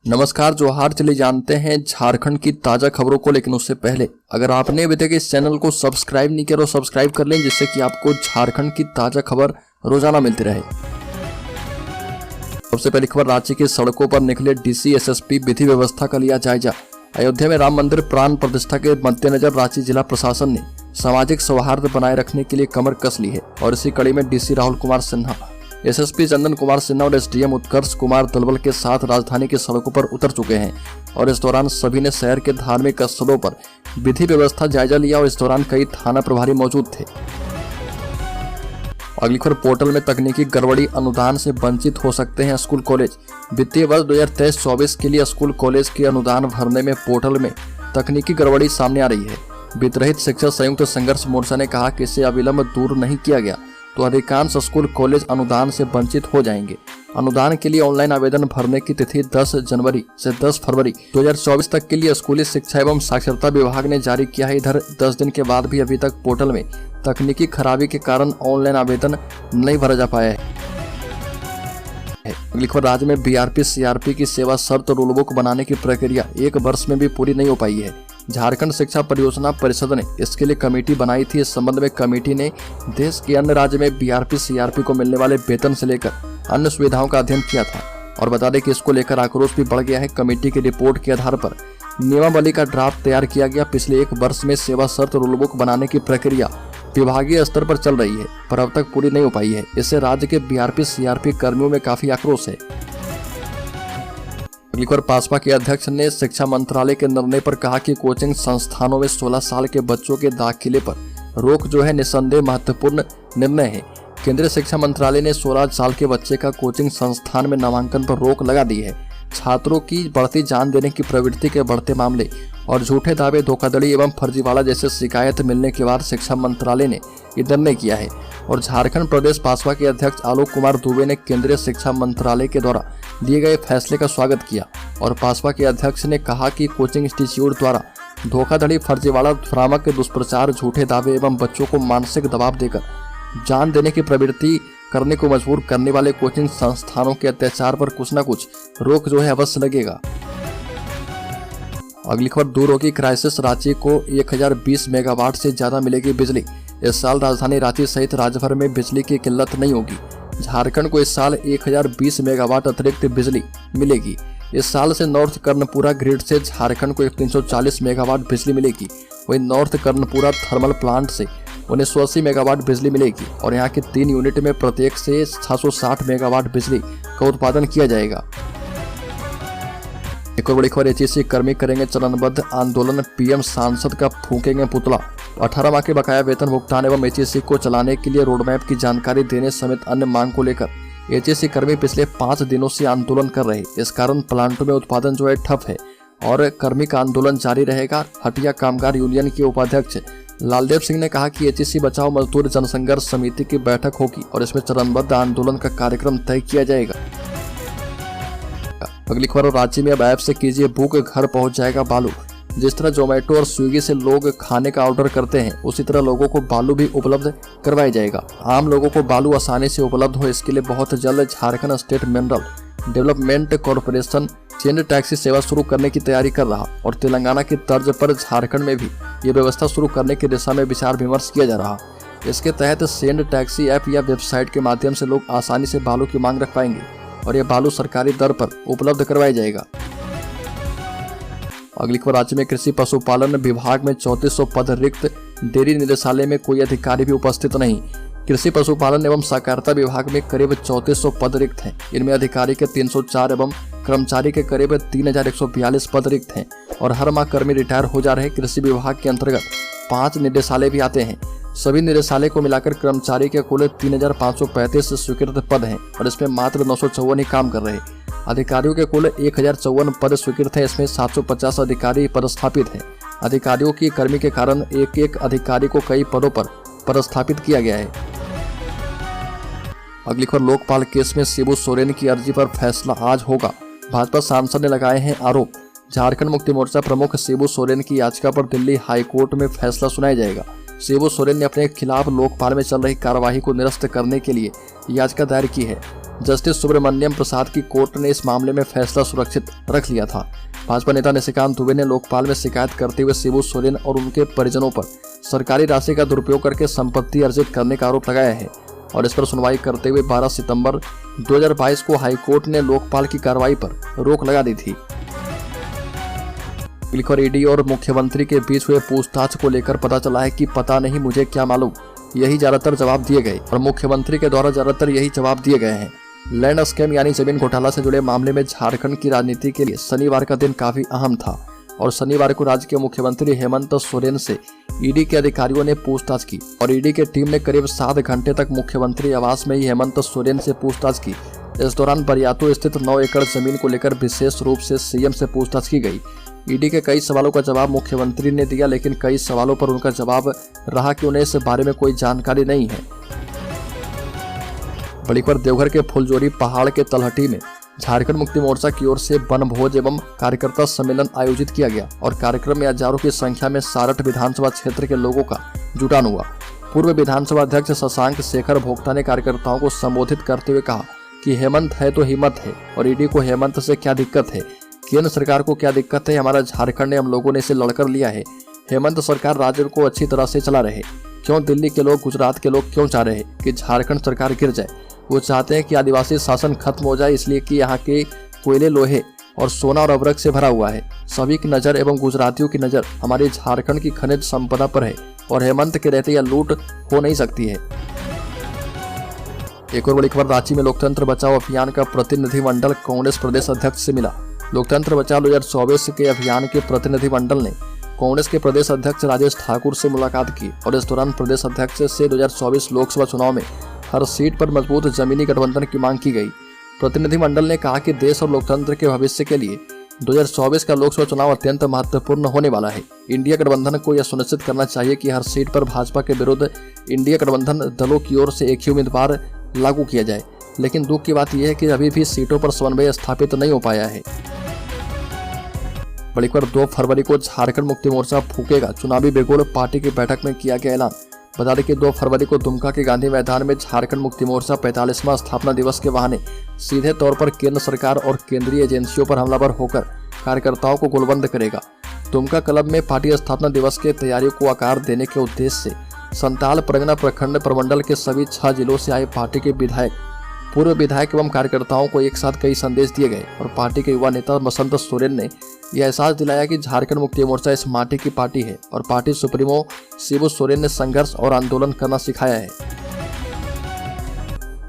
नमस्कार जोहार। चलिए जानते हैं झारखंड की ताज़ा खबरों को, लेकिन उससे पहले अगर आपने अभी तक इस चैनल को सब्सक्राइब नहीं किया तो सब्सक्राइब कर लें, जिससे कि आपको झारखंड की ताज़ा खबर रोजाना मिलती रहे। सबसे पहली खबर, रांची की सड़कों पर निकले डीसी एसएसपी, विधि व्यवस्था का लिया जायजा। अयोध्या में राम मंदिर प्राण प्रतिष्ठा के मद्देनजर रांची जिला प्रशासन ने सामाजिक सौहार्द बनाए रखने के लिए कमर कस ली है और इसी कड़ी में डीसी राहुल कुमार सिन्हा, एसएसपी चंदन कुमार सिन्हा और एसडीएम उत्कर्ष कुमार दलबल के साथ राजधानी की सड़कों पर उतर चुके हैं और इस दौरान सभी ने शहर के धार्मिक स्थलों पर विधि व्यवस्था जायजा लिया और इस दौरान कई थाना प्रभारी मौजूद थे। अगली खबर, पोर्टल में तकनीकी गड़बड़ी, अनुदान से वंचित हो सकते हैं स्कूल कॉलेज। वित्तीय वर्ष 2023-24 के लिए स्कूल कॉलेज के अनुदान भरने में पोर्टल में तकनीकी गड़बड़ी सामने आ रही है। वित्तरहित शिक्षा संयुक्त संघर्ष मोर्चा ने कहा कि इसे अविलंब दूर नहीं किया गया तो अधिकांश स्कूल कॉलेज अनुदान से वंचित हो जाएंगे। अनुदान के लिए ऑनलाइन आवेदन भरने की तिथि 10 जनवरी से 10 फरवरी 2024 तक के लिए स्कूली शिक्षा एवं साक्षरता विभाग ने जारी किया है। इधर 10 दिन के बाद भी अभी तक पोर्टल में तकनीकी खराबी के कारण ऑनलाइन आवेदन नहीं भरा जा पाया है। अगली खबर, राज्य में बीआरपी सीआरपी की सेवा शर्त रूलबुक बनाने की प्रक्रिया 1 वर्ष में भी पूरी नहीं हो पाई है। झारखंड शिक्षा परियोजना परिषद ने इसके लिए कमेटी बनाई थी। इस संबंध में कमेटी ने देश के अन्य राज्य में बीआरपी सीआरपी को मिलने वाले वेतन से लेकर अन्य सुविधाओं का अध्ययन किया था और बता दें कि इसको लेकर आक्रोश भी बढ़ गया है। कमेटी की रिपोर्ट के आधार पर नियमावली का ड्राफ्ट तैयार किया गया। पिछले 1 वर्ष में सेवा शर्त रूलबुक बनाने की प्रक्रिया विभागीय स्तर पर चल रही है पर अब तक पूरी नहीं हो पाई है। इससे राज्य के बीआरपी सीआरपी कर्मियों में काफी आक्रोश है। अगली बार पासपा के अध्यक्ष ने शिक्षा मंत्रालय के निर्णय पर कहा कि कोचिंग संस्थानों में 16 साल के बच्चों के दाखिले पर रोक जो है निस्संदेह महत्वपूर्ण निर्णय है। केंद्रीय शिक्षा मंत्रालय ने 16 साल के बच्चे का कोचिंग संस्थान में नामांकन पर रोक लगा दी है। छात्रों की बढ़ती जान देने की प्रवृत्ति के बढ़ते मामले और झूठे दावे, धोखाधड़ी एवं फर्जीवाड़ा जैसे शिकायत मिलने के बाद शिक्षा मंत्रालय ने ये निर्णय किया है और झारखंड प्रदेश पासपा के अध्यक्ष आलोक कुमार दूबे ने केंद्रीय शिक्षा मंत्रालय के द्वारा दिए गए फैसले का स्वागत किया और पासपा के अध्यक्ष ने कहा कि कोचिंग इंस्टीट्यूट द्वारा धोखाधड़ी, फर्जीवाड़ा, भ्रामक दुष्प्रचार, झूठे दावे एवं बच्चों को मानसिक दबाव देकर जान देने की प्रवृत्ति करने को मजबूर करने वाले कोचिंग संस्थानों के अत्याचार पर कुछ न कुछ रोक जो है अवश्य लगेगा। अगली खबर, दूर होगी क्राइसिस, रांची को 1020 मेगावाट से ज्यादा मिलेगी बिजली। इस साल राजधानी रांची सहित राज्य भर में बिजली की किल्लत नहीं होगी। झारखंड को इस साल 1020 मेगावाट अतिरिक्त बिजली मिलेगी। इस साल से नॉर्थ कर्णपुरा ग्रिड से झारखंड को 340 मेगावाट बिजली मिलेगी। वहीं नॉर्थ कर्णपुरा थर्मल प्लांट से 1980 मेगावाट बिजली मिलेगी और यहाँ के 3 यूनिट में प्रत्येक से 660 मेगावाट बिजली का उत्पादन किया जाएगा। एक और बड़ी खबर, एचईसी कर्मी करेंगे चरणबद्ध आंदोलन, पीएम सांसद का फूकेंगे पुतला। 18 माह के बकाया वेतन भुगतान एवं एचईसी को चलाने के लिए रोडमैप की जानकारी देने समेत अन्य मांग को लेकर एचईसी कर्मी पिछले 5 दिनों से आंदोलन कर रहे। इस कारण प्लांटों में उत्पादन जो है ठप है और कर्मी का आंदोलन जारी रहेगा। हटिया कामगार यूनियन के उपाध्यक्ष लालदेव सिंह ने कहा कि एचईसी बचाओ मजदूर जनसंघर्ष समिति की बैठक होगी और इसमें चरणबद्ध आंदोलन का कार्यक्रम तय किया जाएगा। अगली खबर, रांची में अब ऐप से कीजिए बुक, घर पहुंच जाएगा बालू। जिस तरह जोमेटो और स्विगी से लोग खाने का ऑर्डर करते हैं उसी तरह लोगों को बालू भी उपलब्ध करवाया जाएगा। आम लोगों को बालू आसानी से उपलब्ध हो, इसके लिए बहुत जल्द Jharkhand state mineral development corporation chain taxi सेवा शुरू करने की तैयारी कर रहा और तेलंगाना की तर्ज पर झारखंड में भी ये व्यवस्था शुरू करने की दिशा में विचार विमर्श किया जा रहा। इसके तहत सेंड टैक्सी ऐप या वेबसाइट के माध्यम से लोग आसानी से बालू की मांग रख पाएंगे और यह बालू सरकारी दर पर उपलब्ध करवाया जाएगा। अगली खबर, राज्य में कृषि पशुपालन विभाग में 3400 पद रिक्त, डेयरी निदेशालय में कोई अधिकारी भी उपस्थित नहीं। कृषि पशुपालन एवं सहकारिता विभाग में करीब 3400 पद रिक्त हैं। इनमें अधिकारी के 304 एवं कर्मचारी के करीब 3142 पद रिक्त हैं और हर माह कर्मी रिटायर हो जा रहे। कृषि विभाग के अंतर्गत 5 निदेशालय भी आते हैं। सभी निदेशालय को मिलाकर कर्मचारी के कुल 3535 स्वीकृत पद हैं और इसमें मात्र 954 ही काम कर रहे। अधिकारियों के कुल 1054 पद स्वीकृत हैं। इसमें 750 अधिकारी पदस्थापित हैं। अधिकारियों की कर्मी के कारण एक अधिकारी को कई पदों पर पदस्थापित किया गया है। अगली खबर, लोकपाल केस में शिबू सोरेन की अर्जी पर फैसला आज होगा। भाजपा सांसद ने लगाए हैं आरोप। झारखंड मुक्ति मोर्चा प्रमुख शिबू सोरेन की याचिका पर दिल्ली हाईकोर्ट में फैसला सुनाया जाएगा। शिबू सोरेन ने अपने खिलाफ लोकपाल में चल रही कार्यवाही को निरस्त करने के लिए याचिका दायर की है। जस्टिस सुब्रमण्यम प्रसाद की कोर्ट ने इस मामले में फैसला सुरक्षित रख लिया था। भाजपा नेता निशिकांत दुबे ने लोकपाल में शिकायत करते हुए शिबू सोरेन और उनके परिजनों पर सरकारी राशि का दुरुपयोग करके संपत्ति अर्जित करने का आरोप लगाया है और इस पर सुनवाई करते हुए 12 सितंबर 2022 को हाईकोर्ट ने लोकपाल की कार्रवाई पर रोक लगा दी थी। ईडी और मुख्यमंत्री के बीच हुए पूछताछ को लेकर पता चला है कि पता नहीं मुझे क्या मालूम, यही ज्यादातर जवाब दिए गए और मुख्यमंत्री के द्वारा ज्यादातर यही जवाब दिए गए हैं। लैंड स्कैम यानी जमीन घोटाला से जुड़े मामले में झारखंड की राजनीति के लिए शनिवार का दिन काफी अहम था और शनिवार को राज्य के मुख्यमंत्री हेमंत सोरेन से ईडी के अधिकारियों ने पूछताछ की और ईडी की टीम ने करीब 7 घंटे तक मुख्यमंत्री आवास में ही हेमंत सोरेन से पूछताछ की। इस दौरान बरियातू स्थित 9 एकड़ जमीन को लेकर विशेष रूप से सीएम से पूछताछ की गई। ईडी के कई सवालों का जवाब मुख्यमंत्री ने दिया, लेकिन कई सवालों पर उनका जवाब रहा कि उन्हें इस बारे में कोई जानकारी नहीं है। बड़ी खबर देवघर के फुलजोरी पहाड़ के तलहटी में झारखंड मुक्ति मोर्चा की ओर से वनभोज एवं कार्यकर्ता सम्मेलन आयोजित किया गया और कार्यक्रम में हजारों की संख्या में सारठ विधानसभा क्षेत्र के लोगों का जुटान हुआ। पूर्व विधानसभा अध्यक्ष शशांक शेखर भोक्ता ने कार्यकर्ताओं को संबोधित करते हुए कहा कि हेमंत है तो हिम्मत है और ईडी को हेमंत से क्या दिक्कत है, केंद्र सरकार को क्या दिक्कत है, हमारा झारखंड ने हम लोगों ने इसे लड़कर लिया है। हेमंत सरकार राज्य को अच्छी तरह से चला रहे, क्यों दिल्ली के लोग गुजरात के लोग क्यों चाह रहे कि झारखंड सरकार गिर जाए। वो चाहते हैं कि आदिवासी शासन खत्म हो जाए, इसलिए कि यहाँ के कोयले लोहे और सोना और अवरक से भरा हुआ है। सभी की नज़र एवं गुजरातियों की नज़र हमारी झारखंड की खनिज संपदा पर है और हेमंत के रहते यह लूट हो नहीं सकती है। एक और बड़ी खबर, रांची में लोकतंत्र बचाओ अभियान का प्रतिनिधिमंडल कांग्रेस प्रदेश अध्यक्ष से मिला। लोकतंत्र बचाओ 2024 के अभियान के प्रतिनिधिमंडल ने कांग्रेस के प्रदेश अध्यक्ष राजेश ठाकुर से मुलाकात की और इस दौरान प्रदेश अध्यक्ष से 2024 लोकसभा चुनाव में हर सीट पर मजबूत जमीनी गठबंधन की मांग की गई। प्रतिनिधिमंडल ने कहा कि देश और लोकतंत्र के भविष्य के लिए 2024 का लोकसभा चुनाव अत्यंत महत्वपूर्ण होने वाला है। इंडिया गठबंधन को यह सुनिश्चित करना चाहिए कि हर सीट पर भाजपा के विरुद्ध इंडिया गठबंधन दलों की ओर से एक ही उम्मीदवार लागू किया जाए, लेकिन दुख की बात यह है कि अभी भी सीटों पर समन्वय स्थापित नहीं हो पाया है। बड़ी खबर, 2 फरवरी को झारखंड मुक्ति मोर्चा फूकेगा चुनावी बेगोड़, पार्टी की बैठक में किया गया ऐलान। बता दें कि 2 फरवरी को दुमका के गांधी मैदान में झारखंड मुक्ति मोर्चा 45वां स्थापना दिवस के बहाने सीधे तौर पर केंद्र सरकार और केंद्रीय एजेंसियों पर हमलावर होकर कार्यकर्ताओं को गोलबंद करेगा। दुमका क्लब में पार्टी स्थापना दिवस के तैयारियों को आकार देने के उद्देश्य से संताल परगना प्रखंड प्रमंडल के सभी 6 जिलों से आए पार्टी के विधायक, पूर्व विधायक एवं कार्यकर्ताओं को एक साथ कई संदेश दिए गए और पार्टी के युवा नेता बसंत सोरेन ने यह एहसास दिलाया कि झारखंड मुक्ति मोर्चा इस माटी की पार्टी है और पार्टी सुप्रीमो शिबू सोरेन ने संघर्ष और आंदोलन करना सिखाया है।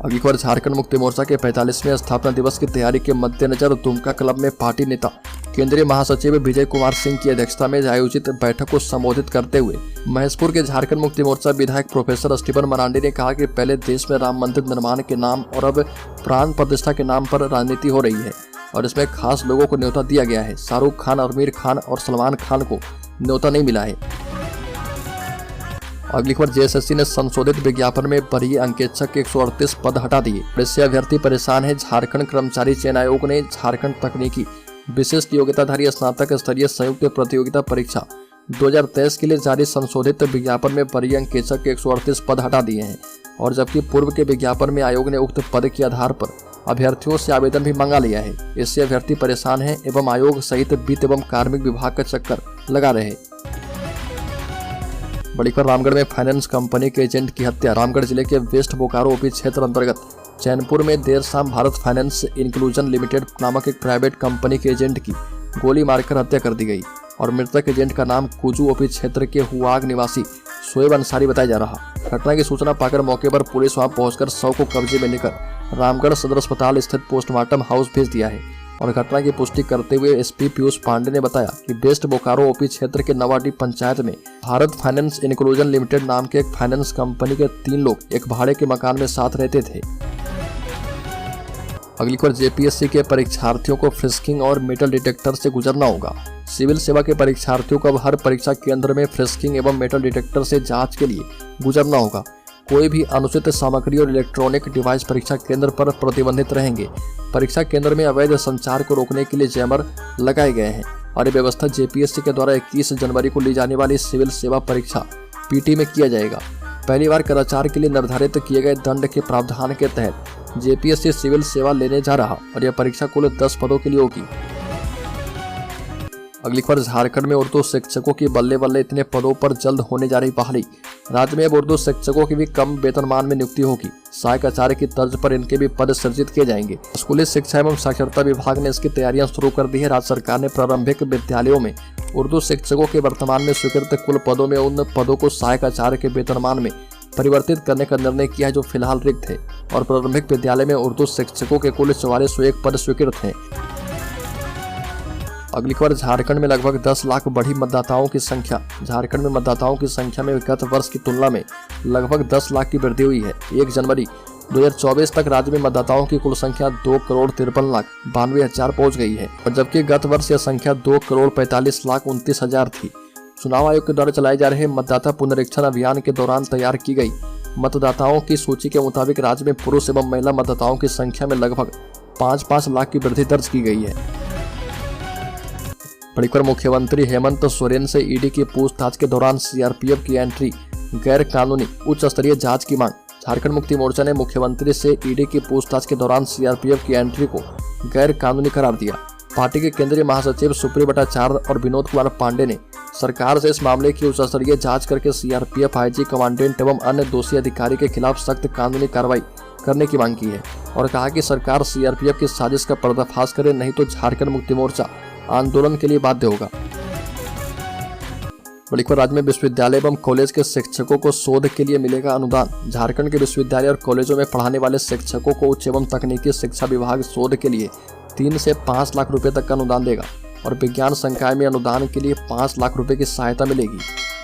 अगली खबर, झारखंड मुक्ति मोर्चा के 45वें स्थापना दिवस की तैयारी के मद्देनजर दुमका क्लब में पार्टी नेता केंद्रीय महासचिव विजय कुमार सिंह की अध्यक्षता में आयोजित बैठक को संबोधित करते हुए महेशपुर के झारखंड मुक्ति मोर्चा विधायक प्रोफेसर स्टीफन मरांडी ने कहा कि पहले देश में राम मंदिर निर्माण के नाम और अब प्राण प्रतिष्ठा के नाम पर राजनीति हो रही है और इसमें खास लोगों को न्योता दिया गया है। शाहरुख खान, आमिर खान और सलमान खान को न्योता नहीं मिला है। अगली खबर, जेएसएससी ने संशोधित विज्ञापन में वरीय अंकेक्षक के 138 पद हटा दिए। इससे अभ्यर्थी परेशान है। झारखंड कर्मचारी चयन आयोग ने झारखंड तकनीकी विशिष्ट योग्यताधारी स्नातक स्तरीय संयुक्त प्रतियोगिता परीक्षा 2023 के लिए जारी संशोधित विज्ञापन में वरीय अंकेक्षक के 138 पद हटा दिए हैं और जबकि पूर्व के विज्ञापन में आयोग ने उक्त पद के आधार पर अभ्यर्थियों से आवेदन भी मंगा लिया है। इससे अभ्यर्थी परेशान हैं एवं आयोग सहित वित्त एवं कार्मिक विभाग का चक्कर लगा रहे। बड़ी खबर, रामगढ़ में फाइनेंस कंपनी के एजेंट की हत्या। रामगढ़ जिले के वेस्ट बोकारो ओपी क्षेत्र अंतर्गत चैनपुर में देर शाम भारत फाइनेंस इंक्लूजन लिमिटेड नामक एक प्राइवेट कंपनी के एजेंट की गोली मारकर हत्या कर दी गई और मृतक एजेंट का नाम कुजू ओपी क्षेत्र के हुआग निवासी शोएब अंसारी बताया जा रहा। घटना की सूचना पाकर मौके पर पुलिस वहां पहुंचकर शव को कब्जे में लेकर रामगढ़ सदर अस्पताल स्थित पोस्टमार्टम हाउस भेज दिया है और घटना की पुष्टि करते हुए एसपी पीयूष पांडे ने बताया कि वेस्ट बोकारो ओपी क्षेत्र के नवाडी पंचायत में भारत फाइनेंस इंक्लूजन लिमिटेड नाम के एक फाइनेंस कंपनी के 3 लोग एक भाड़े के मकान में साथ रहते थे। अगली खबर, जेपीएससी के परीक्षार्थियों को फ्रिस्किंग और मेटल डिटेक्टर से गुजरना होगा। सिविल सेवा के परीक्षार्थियों को अब हर परीक्षा केंद्र में फ्रिस्किंग एवं मेटल डिटेक्टर से जांच के लिए गुजरना होगा। कोई भी अनुचित सामग्री और इलेक्ट्रॉनिक डिवाइस परीक्षा केंद्र पर प्रतिबंधित रहेंगे। परीक्षा केंद्र में अवैध संचार को रोकने के लिए जैमर लगाए गए हैं और ये व्यवस्था जेपीएससी के द्वारा 21 जनवरी को ली जाने वाली सिविल सेवा परीक्षा पीटी में किया जाएगा। पहली बार कदाचार के लिए निर्धारित किए गए दंड के प्रावधान के तहत जेपीएससी सिविल सेवा लेने जा रहा और यह परीक्षा कुल 10 पदों के लिए होगी। अगली खबर, झारखंड में उर्दू शिक्षकों की बल्ले बल्ले इतने पदों पर जल्द होने जा रही बहाली। राज्य में अब उर्दू शिक्षकों की भी कम वेतनमान में नियुक्ति होगी। सहायक आचार्य की तर्ज पर इनके भी पद सृजित किए जाएंगे। स्कूली शिक्षा एवं साक्षरता विभाग ने इसकी तैयारियां शुरू कर दी है। राज्य सरकार ने प्रारंभिक विद्यालयों में उर्दू शिक्षकों के वर्तमान में स्वीकृत कुल पदों में उन पदों को सहायक आचार्य के वेतनमान में परिवर्तित करने का निर्णय किया है जो फिलहाल रिक्त है और प्रारंभिक विद्यालय में उर्दू शिक्षकों के कुल 4401 पद स्वीकृत हैं। अगली खबर, झारखंड में लगभग 10 लाख बढ़ी मतदाताओं की संख्या। झारखंड में मतदाताओं की संख्या में गत वर्ष की तुलना में लगभग 10 लाख की वृद्धि हुई है। 1 जनवरी 2024 तक राज्य में मतदाताओं की कुल संख्या 2,53,92,000 पहुंच गई है, जबकि गत वर्ष यह संख्या 2,45,29,000 थी। चुनाव आयोग के द्वारा चलाए जा रहे मतदाता पुनरीक्षण अभियान के दौरान तैयार की गई मतदाताओं की सूची के मुताबिक राज्य में पुरुष एवं महिला मतदाताओं की संख्या में लगभग 5 लाख की वृद्धि दर्ज की गई है। बड़ी खबर, मुख्यमंत्री हेमंत सोरेन से ईडी की पूछताछ के दौरान सीआरपीएफ की एंट्री, गैर कानूनी उच्च स्तरीय जांच की मांग। झारखंड मुक्ति मोर्चा ने मुख्यमंत्री से ईडी की पूछताछ के दौरान सीआरपीएफ की एंट्री को गैर कानूनी करार दिया। पार्टी के केंद्रीय महासचिव सुप्रियो भट्टाचार्य और विनोद कुमार पांडे ने सरकार से इस मामले की उच्च स्तरीय जांच करके सीआरपीएफ आईजी कमांडेंट एवं अन्य दोषी अधिकारी के खिलाफ सख्त कानूनी कार्रवाई करने की मांग की है और कहा कि सरकार सीआरपीएफ की साजिश का पर्दाफाश करे, नहीं तो झारखंड मुक्ति मोर्चा आंदोलन के लिए बाध्य होगा। बड़ी खबर, राज्य में विश्वविद्यालय एवं कॉलेज के शिक्षकों को शोध के लिए मिलेगा अनुदान। झारखंड के विश्वविद्यालय और कॉलेजों में पढ़ाने वाले शिक्षकों को उच्च एवं तकनीकी शिक्षा विभाग शोध के लिए 3 से 5 लाख रुपए तक का अनुदान देगा और विज्ञान संकाय में अनुदान के लिए 5 लाख रुपए की सहायता मिलेगी।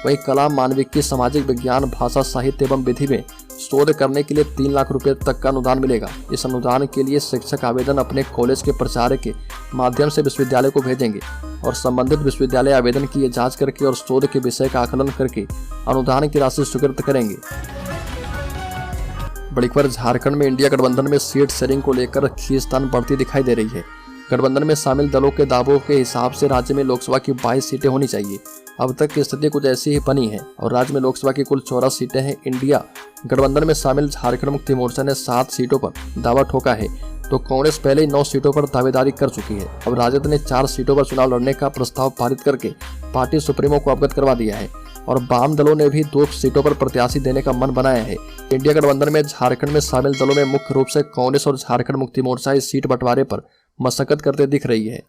वहीं कला, मानविकी, सामाजिक विज्ञान, भाषा, साहित्य एवं विधि में शोध करने के लिए 3 लाख रुपए तक का अनुदान मिलेगा। इस अनुदान के लिए शिक्षक आवेदन अपने कॉलेज के प्राचार्य के माध्यम से विश्वविद्यालय को भेजेंगे और संबंधित विश्वविद्यालय आवेदन की जांच करके और शोध के विषय का आकलन करके अनुदान की राशि स्वीकृत करेंगे। बड़ी खबर, झारखंड में इंडिया गठबंधन में सीट शेयरिंग को लेकर खींचतान बढ़ती दिखाई दे रही है। गठबंधन में शामिल दलों के दावों के हिसाब से राज्य में लोकसभा की 22 सीटें होनी चाहिए। अब तक की स्थिति कुछ ऐसी ही बनी है और राज्य में लोकसभा की कुल 14 सीटें हैं। इंडिया गठबंधन में शामिल झारखंड मुक्ति मोर्चा ने 7 सीटों पर दावा ठोका है, तो कांग्रेस पहले ही 9 सीटों पर दावेदारी कर चुकी है। अब राजद ने 4 सीटों पर चुनाव लड़ने का प्रस्ताव पारित करके पार्टी सुप्रीमो को अवगत करवा दिया है और वाम दलों ने भी 2 सीटों पर प्रत्याशी देने का मन बनाया है। इंडिया गठबंधन में झारखंड में शामिल दलों में मुख्य रूप से कांग्रेस और झारखंड मुक्ति मोर्चा इस सीट बंटवारे पर मशक्कत करते दिख रही है।